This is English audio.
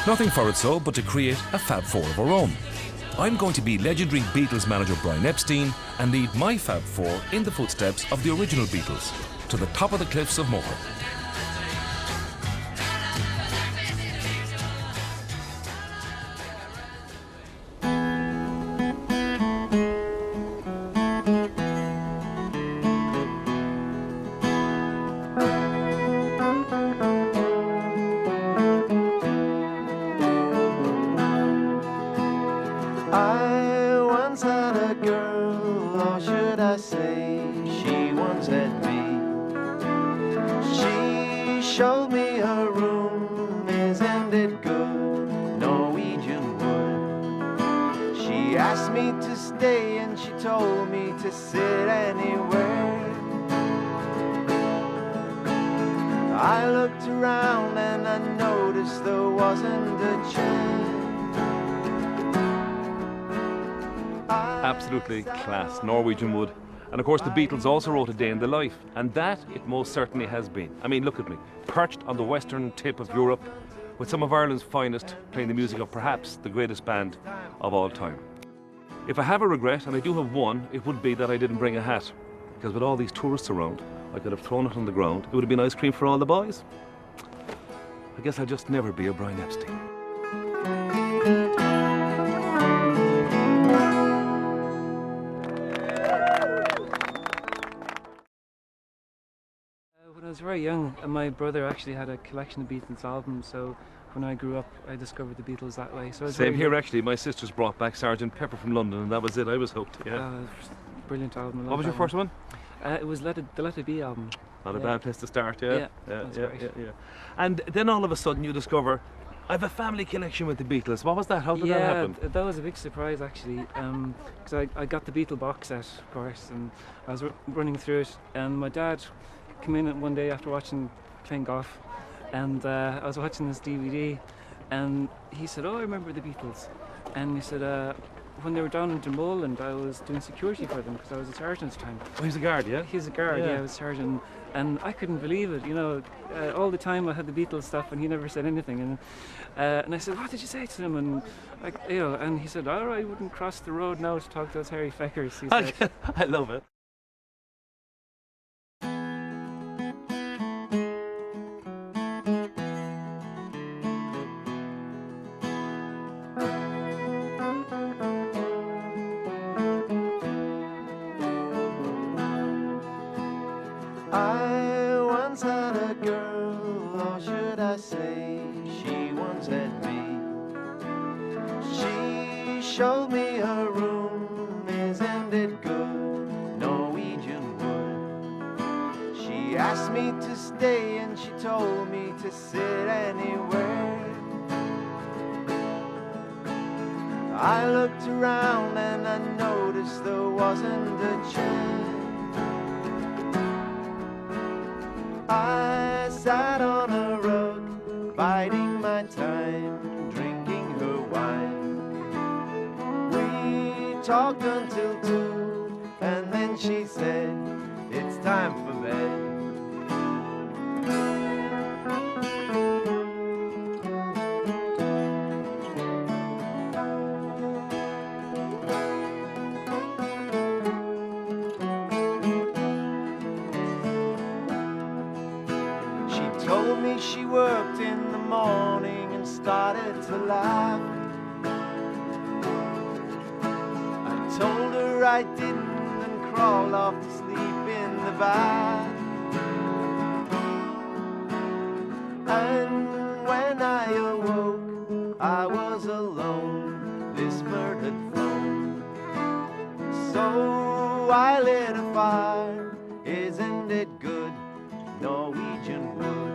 Nothing for it so but to create a Fab Four of our own. I'm going to be legendary Beatles manager Brian Epstein and lead my Fab Four in the footsteps of the original Beatles, to the top of the cliffs of Moher. I once had a girl, or should I say, she once had me. She showed me her room, isn't it good, Norwegian wood. She asked me to stay and she told me to sit anywhere. I looked around and I noticed there wasn't a chair. Absolutely class, Norwegian wood. And of course the Beatles also wrote A Day in the Life, and that it most certainly has been. I mean, look at me, perched on the western tip of Europe with some of Ireland's finest, playing the music of perhaps the greatest band of all time. If I have a regret, and I do have one, it would be that I didn't bring a hat, because with all these tourists around, I could have thrown it on the ground. It would have been ice cream for all the boys. I guess I'll just never be a Brian Epstein. When I was very young, my brother actually had a collection of Beatles albums, so when I grew up I discovered the Beatles that way. So Same here actually, my sisters brought back Sgt. Pepper from London and that was it, I was hooked, yeah. Brilliant album. What was your first one? It was the Let It Be album. Not a bad place to start, yeah. Yeah. And then all of a sudden you discover, I have a family connection with the Beatles. What was that? How did that happen? That was a big surprise actually, because I got the Beatle box set, of course, and I was running through it, and my dad came in one day after playing golf, and I was watching this DVD, and he said, "Oh, I remember the Beatles," and he said, when they were down in Dunmoland, I was doing security for them because I was a sergeant at the time. Oh, he's a guard, yeah? He's a guard, yeah, I was a sergeant, and I couldn't believe it, you know. All the time I had the Beatles stuff and he never said anything, and I said, "What did you say to him?" And and he said, "Oh, I wouldn't cross the road now to talk to those hairy feckers," he said. I love it. I once had a girl, or should I say, she once had me. She showed me her room, isn't it good, Norwegian wood. She asked me to stay and she told me to sit anywhere. I looked around and I noticed there wasn't a chair. I sat on a rug, biding my time, drinking her wine. We talked until 2, and then she said, "It's time for bed." Told me she worked in the morning and started to laugh. I told her I didn't and crawled off to sleep in the bath. And when I awoke, I was alone. This bird had flown. So I lit a fire. Isn't it good, Norwegian wood?